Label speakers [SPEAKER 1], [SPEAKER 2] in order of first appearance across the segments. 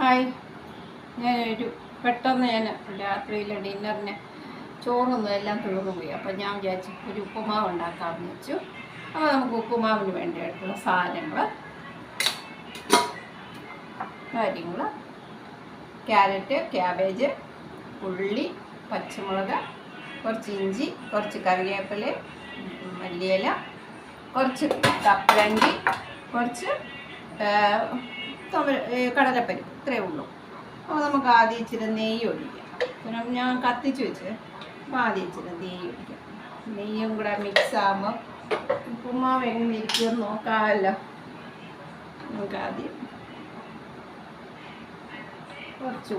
[SPEAKER 1] Hi, പെട്ടെന്ന് ഞാൻ രാത്രിയിലെ ഡിന്നറിന് ചോറൊന്നും എല്ലാം തീർന്നു പോയി. അപ്പോൾ ഞാൻ വിചാരിച്ചു ഒരു ഉപ്പുമാവ് ഉണ്ടാക്കാമെന്ന് വെച്ചു. അപ്പോൾ നമുക്ക് ഉപ്പുമാവിന് വേണ്ടിയിട്ടുള്ള കാര്യങ്ങൾ ക്യാരറ്റ്, ക്യാബേജ്, ഉള്ളി, പച്ചമുളക്, കുറച്ച് ഇഞ്ചി, കുറച്ച് കറിവേപ്പില, മല്ലിയില, കുറച്ച് കപ്പലണ്ടി, കുറച്ച് കടലപ്പരിപ്പ്, ഇത്രയേ ഉള്ളൂ. അപ്പോൾ നമുക്ക് ആദ്യം ഇച്ചിരി നെയ്യ് ഒഴിക്കാം. പിന്നെ ഞാൻ കത്തിച്ച് വെച്ച് അപ്പോൾ ആദ്യം ഇച്ചിരി നെയ്യ് ഒഴിക്കാം. നെയ്യും കൂടെ മിക്സ് ആകുമ്പോൾ ഉപ്പുമാവ് എങ്ങനെ ഇരിക്കുമെന്ന് നോക്കാമല്ലോ. നമുക്ക് ആദ്യം കുറച്ച്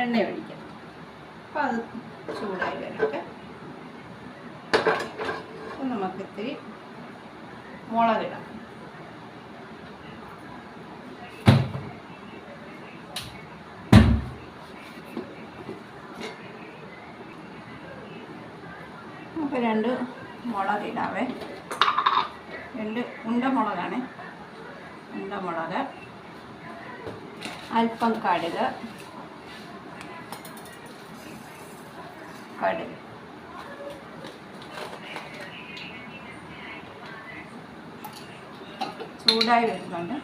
[SPEAKER 1] എണ്ണ ഒഴിക്കാം. അപ്പോൾ അത് ചൂടായി വരട്ടെ. അപ്പോൾ നമുക്ക് ഇത്തിരി മുളകിടാം. അപ്പോൾ 2 മുളകിടാവേ. 2 ഉണ്ടമുളകാണ്. ഉണ്ടമുളക്, അല്പം കടുക്, ചൂടായി വരുന്നുണ്ട്.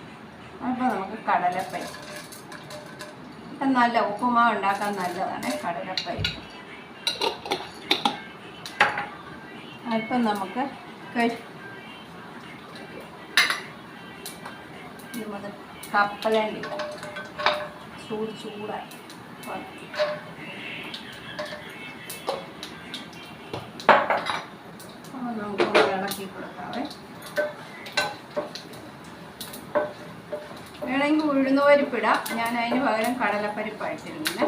[SPEAKER 1] അപ്പോൾ നമുക്ക് കടലപ്പരിപ്പ്, നല്ല ഉപ്പുമാവ് ഉണ്ടാക്കാൻ നല്ലതാണ് കടലപ്പരിപ്പ്. അല്പം നമുക്ക് കപ്പലണ്ടി ചൂടായി നമുക്ക് ഇളക്കി കൊടുക്കാവേ. വേണമെങ്കിൽ ഉഴുന്നുപരിപ്പിടാം. ഞാൻ അതിന് പകരം കടലപ്പരിപ്പായിട്ടിരിക്കുന്നത്.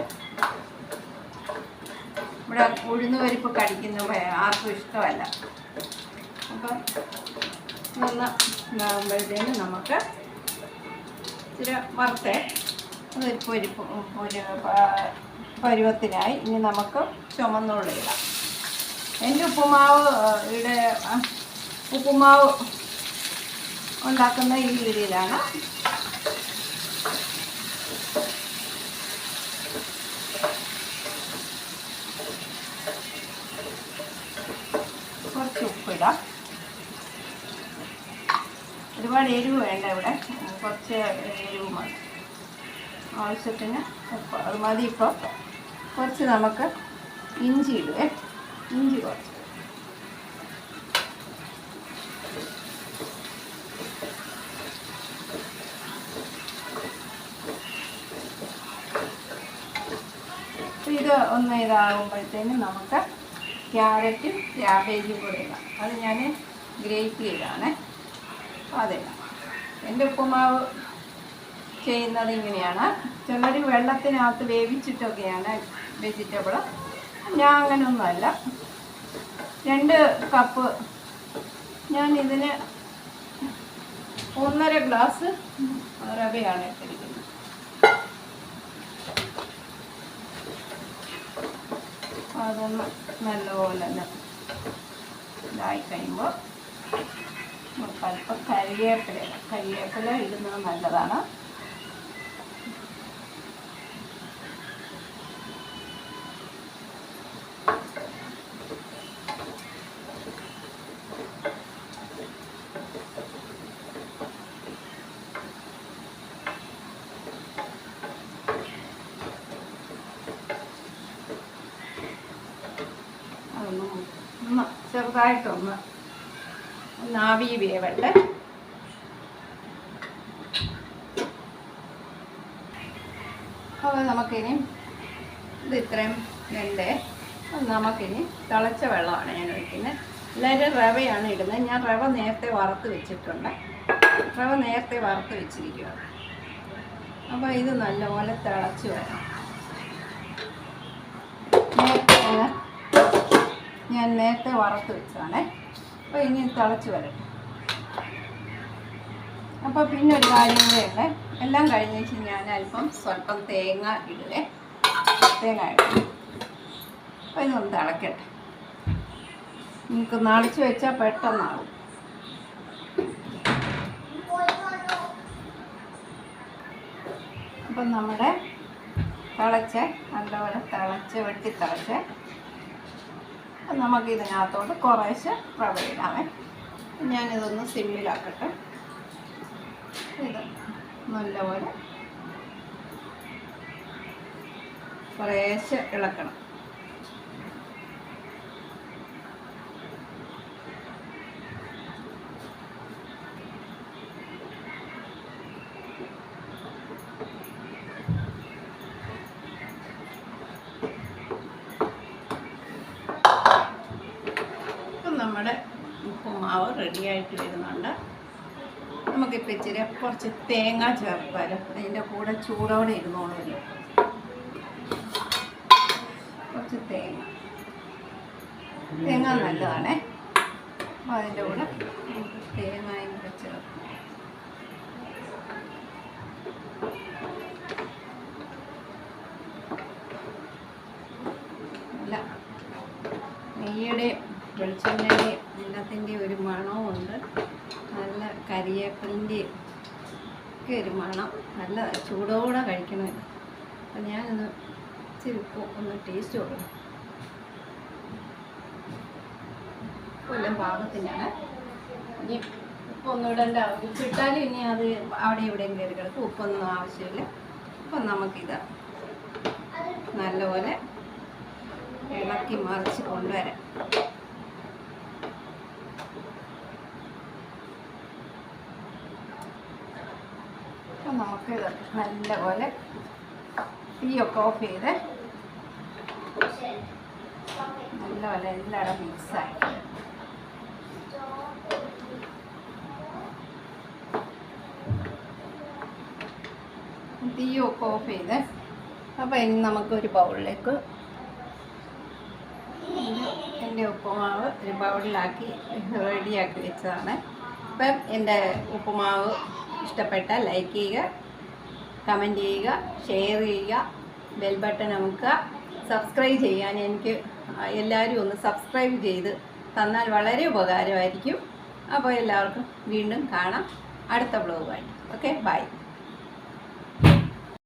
[SPEAKER 1] ഇവിടെ ഉഴുന്നുപരിപ്പ് കടിക്കുന്ന ആർക്കും ഇഷ്ടമല്ല. അപ്പം ഇതാകുമ്പോഴത്തേന് നമുക്ക് ഇച്ചിരി വറുത്തേ ഒരു പരുവത്തിനായി. ഇനി നമുക്ക് ചുമന്നുള്ളി ഇടാം. എൻ്റെ ഉപ്പുമാവ് ഉണ്ടാക്കുന്ന ഈ രീതിയിലാണ്. കുറച്ച് ഉപ്പിടാം. ഒരുപാട് എരിവ് വേണ്ട, ഇവിടെ കുറച്ച് എരിവ് മതി. ആവശ്യത്തിന് ഉപ്പ് അത് മതി. ഇപ്പോൾ കുറച്ച് നമുക്ക് ഇഞ്ചി ഇടുവേ. ഇഞ്ചി കുറച്ച് ഇത് ഒന്ന് ഇതാകുമ്പോഴത്തേനും നമുക്ക് ക്യാരറ്റും ക്യാബേജും കൂടെ ഇടാം. അത് ഞാൻ ഗ്രേറ്റ് ചെയ്താണ്. അതിടാം. എൻ്റെ ഉപ്പുമാവ് ചെയ്യുന്നത് ഇങ്ങനെയാണ്. ചിലർ വെള്ളത്തിനകത്ത് വേവിച്ചിട്ടൊക്കെയാണ് വെജിറ്റബിൾ. ഞാൻ അങ്ങനെയൊന്നുമല്ല. 2 കപ്പ് ഞാൻ ഇതിന് 1.5 ഗ്ലാസ് റവയാണ് ഇട്ടിരിക്കുന്നത്. അതൊന്ന് നല്ലപോലെ ഇതായി കഴിയുമ്പോൾ നമുക്ക് അല്പം കരിവേപ്പില ഇടുന്നത് നല്ലതാണ്. അതൊന്ന് ചെറുതായിട്ടൊന്ന് ആവി വേവട്ടെ. അപ്പോൾ നമുക്കിനി ഇത് ഇത്രയും വേണ്ടേ. നമുക്കിനി തിളച്ച വെള്ളമാണ് ഞാൻ ഒഴിക്കുന്നത്. എല്ലാവരും റവയാണ് ഇടുന്നത്. ഞാൻ റവ നേരത്തെ വറുത്ത് വെച്ചിട്ടുണ്ട്. വെച്ചിരിക്കുകയാണ്. അപ്പോൾ ഇത് നല്ലപോലെ തിളച്ച് വരണം. ഞാൻ നേരത്തെ വറുത്ത് വെച്ചതാണേ. അപ്പോൾ ഇനി തിളച്ച് വരട്ടെ. അപ്പോൾ പിന്നെ ഒരു കാര്യം കൂടെ ഉണ്ട്. എല്ലാം കഴിഞ്ഞ് വെച്ച് ഞാൻ സ്വല്പം തേങ്ങ ഇടുവേ. തേങ്ങ ഇടും. അപ്പോൾ ഇതൊന്ന് തിളക്കട്ടെ. നമുക്കൊന്ന് അടച്ച് വെച്ചാൽ പെട്ടെന്നാകും. അപ്പം നമ്മുടെ തിളച്ച് നല്ലപോലെ വെട്ടി അപ്പം നമുക്കിതിനകത്തോട്ട് കുറേശ്ശെ റവ ഇടാമേ. ഞാനിതൊന്ന് സിമ്മിലാക്കട്ടെ. ഇത് നല്ലപോലെ കുറേശ്ശെ ഇളക്കണം. നമ്മുടെ ഉപ്പുമാവ് റെഡിയായിട്ട് വരുന്നുണ്ട്. നമുക്കിപ്പോൾ ഇച്ചിരി കുറച്ച് തേങ്ങ ചേർത്താലും അതിൻ്റെ കൂടെ ചൂടോടെ ഇരുന്നോളൂല്ലോ. കുറച്ച് തേങ്ങ നല്ലതാണേ. അപ്പോൾ അതിൻ്റെ കൂടെ തേങ്ങയും കൂടെ ചേർക്കും. നല്ല നെയ്യുടെയും വെളിച്ചെണ്ണയുടെയും എല്ലാത്തിൻ്റെ ഒരു മണമുണ്ട്. നല്ല കരിവേപ്പിലിൻ്റെ ഒക്കെ ഒരു മണം. നല്ല ചൂടോടെ കഴിക്കണം. അപ്പം ഞാനൊന്ന് ഇച്ചിരി ഉപ്പ് ഒന്ന് ടേസ്റ്റ് കൊടുക്കണം. ഉപ്പെല്ലാം പാകത്തിനാണ്. ഇനി ഉപ്പൊന്നും ഇടേണ്ട, ഉപ്പിട്ടാലും ഇനി അത് അവിടെ ഇവിടെയും കയറി കിടക്കും. ഉപ്പൊന്നും ആവശ്യമില്ല. അപ്പം നമുക്കിത് നല്ലപോലെ ഇളക്കി മറിച്ച് കൊണ്ടുവരാം. അപ്പം നമുക്കിത് നല്ലപോലെ തീയൊക്കെ ഓഫ് ചെയ്ത് നല്ലപോലെ എല്ലായിടും മിക്സായി തീയൊക്കെ ഓഫ് ചെയ്ത് അപ്പോൾ ഇനി നമുക്കൊരു ബൗളിലേക്ക് എൻ്റെ ഉപ്പുമാവ് ഒരു ബൗളിലാക്കി റെഡിയാക്കി വെച്ചതാണ്. അപ്പം എൻ്റെ ഉപ്പുമാവ് ഇഷ്ടപ്പെട്ടാൽ ലൈക്ക് ചെയ്യുക, കമൻറ്റ് ചെയ്യുക, ഷെയർ ചെയ്യുക, ബെൽ ബട്ടൺ അമുക്കുക. സബ്സ്ക്രൈബ് ചെയ്യാൻ എനിക്ക് എല്ലാവരും ഒന്ന് സബ്സ്ക്രൈബ് ചെയ്ത് തന്നാൽ വളരെ ഉപകാരമായിരിക്കും. അപ്പോൾ എല്ലാവർക്കും വീണ്ടും കാണാം അടുത്ത വ്ലോഗുമായിട്ട്. Okay, by.